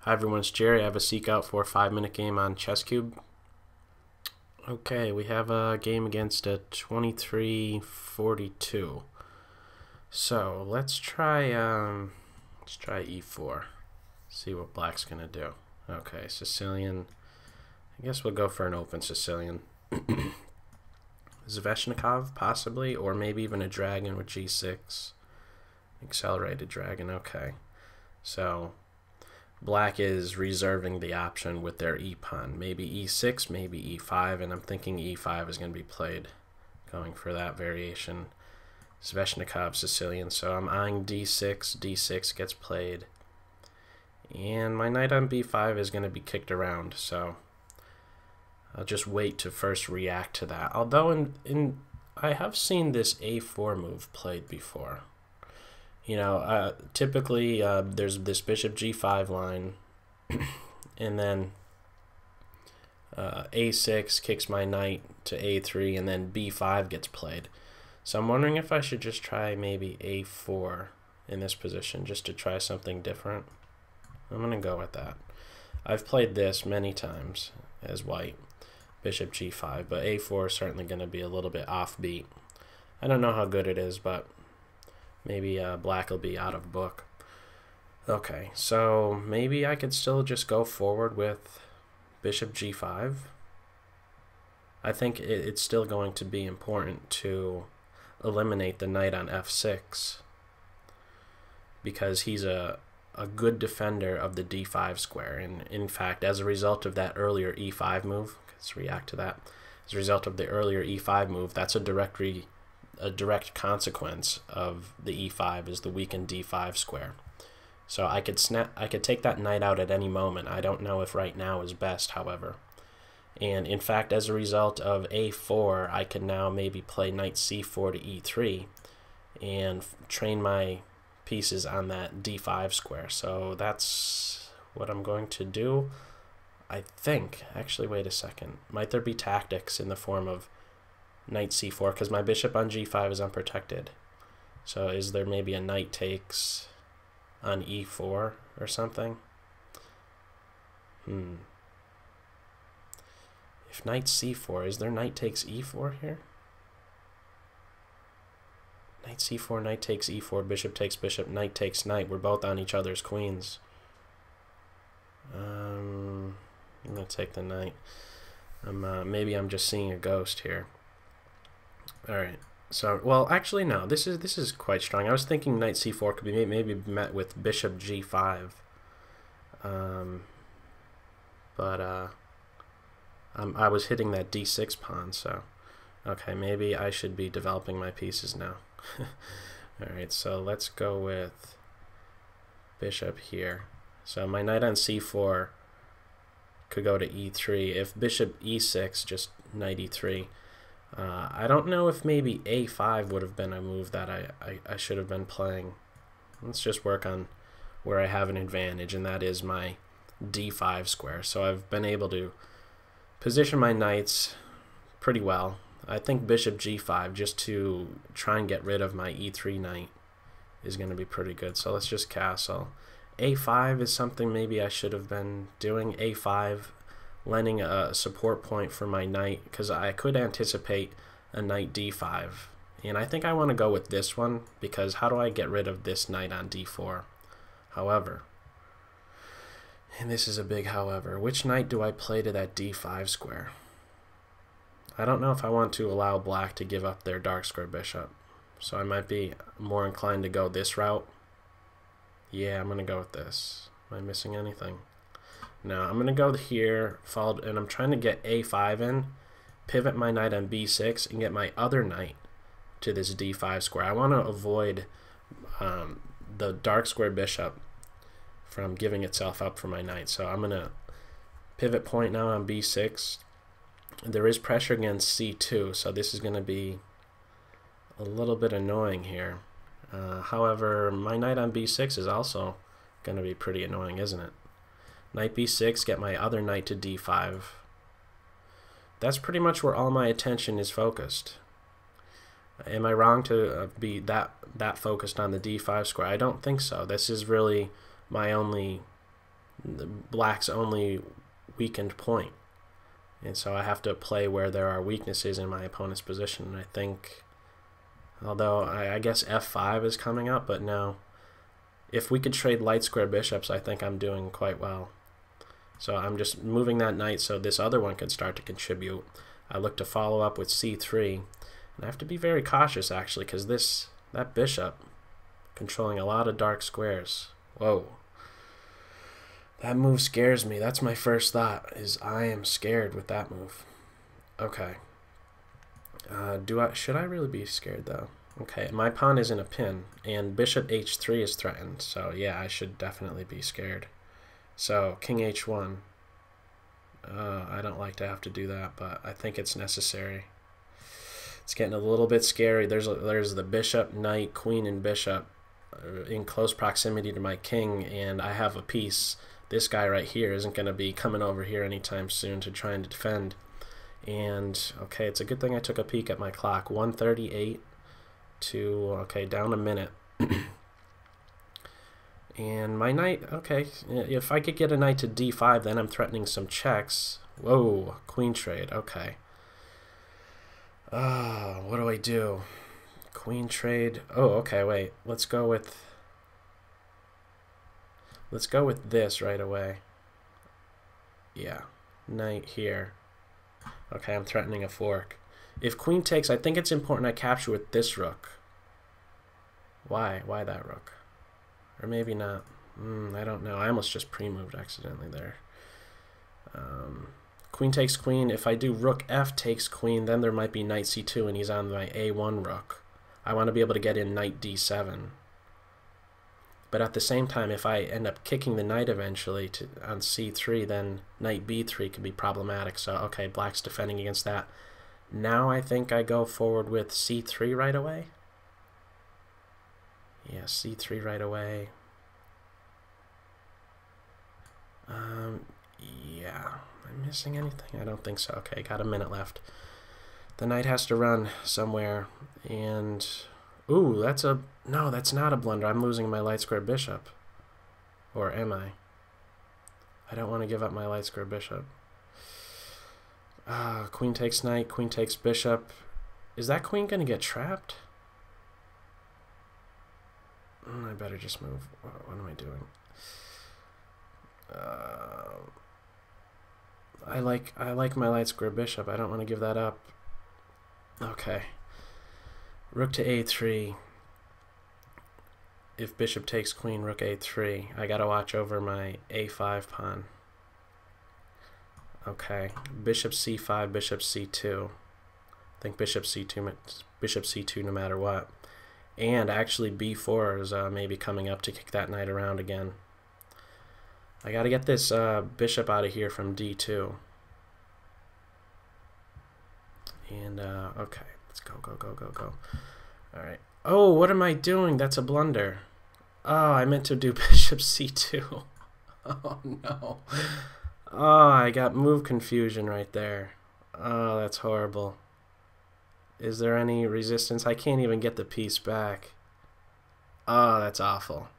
Hi everyone, it's Jerry. I have a seek out for a 5-minute game on ChessCube. Okay, we have a game against a 2342. So let's try e4. See what black's gonna do. Okay, Sicilian. I guess we'll go for an open Sicilian. Sveshnikov possibly, or maybe even a dragon with g6. Accelerated dragon. Okay, so black is reserving the option with their e-pawn. Maybe e6, maybe e5, and I'm thinking e5 is going to be played, going for that variation. Sveshnikov, Sicilian, so I'm eyeing d6, d6 gets played, and my knight on b5 is going to be kicked around, so I'll just wait to first react to that. Although I have seen this a4 move played before. You know, typically there's this bishop g5 line, and then a6 kicks my knight to a3, and then b5 gets played. So I'm wondering if I should just try maybe a4 in this position, just to try something different. I'm going to go with that. I've played this many times as white, bishop g5, but a4 is certainly going to be a little bit offbeat. I don't know how good it is, but maybe black will be out of book. Okay, so maybe I could still just go forward with bishop g5. I think it's still going to be important to eliminate the knight on f6, because he's a good defender of the d5 square. And in fact, as a result of that earlier e5 move, let's react to that. As a result of the earlier e5 move, that's a direct consequence of the e5 is the weakened d5 square. So I could take that knight out at any moment. I don't know if right now is best, however. And in fact, as a result of a4, I can now maybe play knight c4 to e3 and train my pieces on that d5 square. So that's what I'm going to do, I think. Actually, wait a second. Might there be tactics in the form of knight c4, because my bishop on g5 is unprotected? So is there maybe a knight takes on e4 or something? If knight c4, is there knight takes e4 here? Knight c4, knight takes e4, bishop takes bishop, knight takes knight. We're both on each other's queens. I'm going to take the knight. Maybe I'm just seeing a ghost here. Alright, so, well, actually, no, this is quite strong. I was thinking knight c4 could be maybe met with bishop g5. I was hitting that d6 pawn, so, okay, maybe I should be developing my pieces now. Alright, so let's go with bishop here. So my knight on c4 could go to e3. If bishop e6, just knight e3. I don't know if maybe a5 would have been a move that I should have been playing. Let's just work on where I have an advantage, and that is my d5 square. So I've been able to position my knights pretty well. I think bishop g5, just to try and get rid of my e3 knight, is going to be pretty good. So let's just castle. a5 is something maybe I should have been doing. a5, lending a support point for my knight, because I could anticipate a knight d5. And I think I want to go with this one, because how do I get rid of this knight on d4? However, and this is a big however, which knight do I play to that d5 square? I don't know if I want to allow black to give up their dark square bishop. So I might be more inclined to go this route. Yeah, I'm going to go with this. Am I missing anything? No, I'm going to go here, followed, and I'm trying to get a5 in, pivot my knight on b6, and get my other knight to this d5 square. I want to avoid the dark square bishop from giving itself up for my knight. So I'm going to pivot point now on b6. There is pressure against c2, so this is going to be a little bit annoying here. However, my knight on b6 is also going to be pretty annoying, isn't it? Knight b6, get my other knight to d5. That's pretty much where all my attention is focused. Am I wrong to be that focused on the d5 square? I don't think so. This is really my only black's only weakened point. And so I have to play where there are weaknesses in my opponent's position. And I think, although I guess f5 is coming up, but no. If we could trade light square bishops, I think I'm doing quite well. So I'm just moving that knight so this other one can start to contribute. I look to follow up with c3. And I have to be very cautious, actually, because that bishop controlling a lot of dark squares. Whoa. That move scares me. That's my first thought, is I am scared with that move. Okay. Should I really be scared, though? Okay, my pawn is in a pin, and bishop h3 is threatened. So, yeah, I should definitely be scared. So, king h1. I don't like to have to do that, but I think it's necessary. It's getting a little bit scary. There's the bishop, knight, queen, and bishop in close proximity to my king, and I have a piece. This guy right here isn't going to be coming over here anytime soon to try and defend. And, okay, it's a good thing I took a peek at my clock. 1:38 to, okay, down a minute. And my knight, okay, if I could get a knight to d5, then I'm threatening some checks. Whoa, queen trade, okay. What do I do? Queen trade. Oh, okay, wait. Let's go with this right away. Yeah, knight here. Okay, I'm threatening a fork. If queen takes, I think it's important I capture with this rook. Why? Why that rook? Or maybe not. I don't know. I almost just pre-moved accidentally there. Queen takes queen. If I do rook f takes queen, then there might be knight c2 and he's on my a1 rook. I want to be able to get in knight d7. But at the same time, if I end up kicking the knight eventually on c3, then knight b3 could be problematic. So, okay, black's defending against that. Now I think I go forward with c3 right away. Yeah, c3 right away. Yeah. Am I missing anything? I don't think so. Okay, got a minute left. The knight has to run somewhere, and ooh, no, that's not a blunder. I'm losing my light square bishop. Or am I? I don't want to give up my light square bishop. Queen takes knight, queen takes bishop. Is that queen going to get trapped? I better just move. What am I doing? I like my light square bishop. I don't want to give that up. Okay. Rook to a3. If bishop takes queen, rook a3. I gotta watch over my a5 pawn. Okay. Bishop c5, bishop c2. I think bishop c2 no matter what. And actually b4 is maybe coming up to kick that knight around again. I gotta get this bishop out of here from d2. And, okay, let's go. Alright. Oh, what am I doing? That's a blunder. Oh, I meant to do bishop c2. Oh, no. Oh, I got move confusion right there. Oh, that's horrible. Is there any resistance? I can't even get the piece back. Oh, that's awful.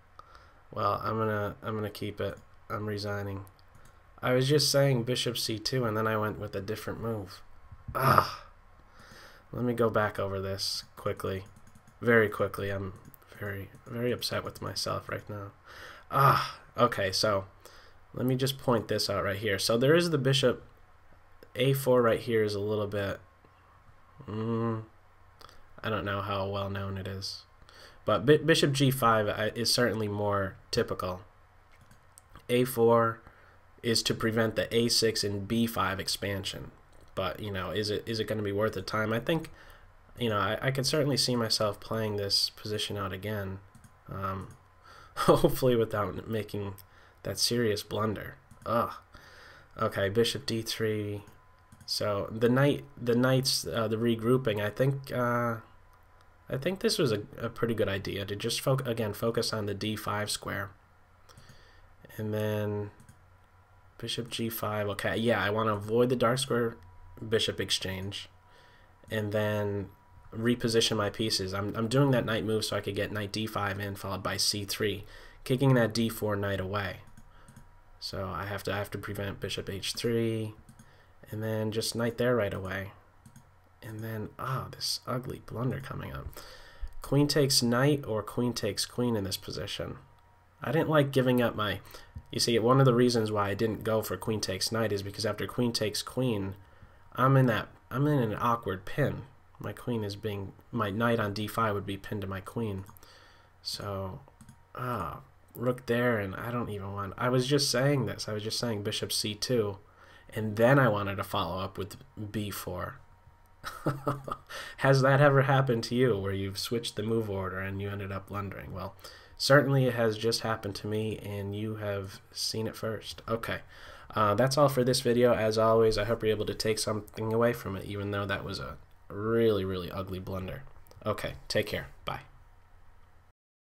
Well, I'm gonna keep it. I'm resigning. I was just saying bishop c2 and then I went with a different move. Let me go back over this quickly. Very quickly. I'm very upset with myself right now. Okay, so let me just point this out right here. So there is the bishop. a4 right here is a little bit I don't know how well known it is. But bishop g5 is certainly more typical. a4 is to prevent the a6 and b5 expansion. But, you know, is it going to be worth the time? I think, you know, I could certainly see myself playing this position out again. Hopefully without making that serious blunder. Okay, bishop d3. So the knights, the regrouping. I think this was a pretty good idea to just focus on the d5 square. And then bishop g5. Okay, yeah, I want to avoid the dark square bishop exchange, and then reposition my pieces. I'm doing that knight move so I could get knight d5 in, followed by c3, kicking that d4 knight away. So I have to prevent bishop h3, and then just knight there right away. And then, this ugly blunder coming up. Queen takes knight or queen takes queen in this position. I didn't like giving up my... You see, one of the reasons why I didn't go for queen takes knight is because after queen takes queen, I'm in an awkward pin. My queen is being... My knight on d5 would be pinned to my queen. So, rook there, and I don't even want... I was just saying this. I was just saying bishop c2, and then I wanted to follow up with b4. Has that ever happened to you, where you've switched the move order and you ended up blundering? Well, certainly it has just happened to me, and you have seen it first. Okay, that's all for this video. As always, I hope you're able to take something away from it, even though that was a really, really ugly blunder. Okay, take care. Bye.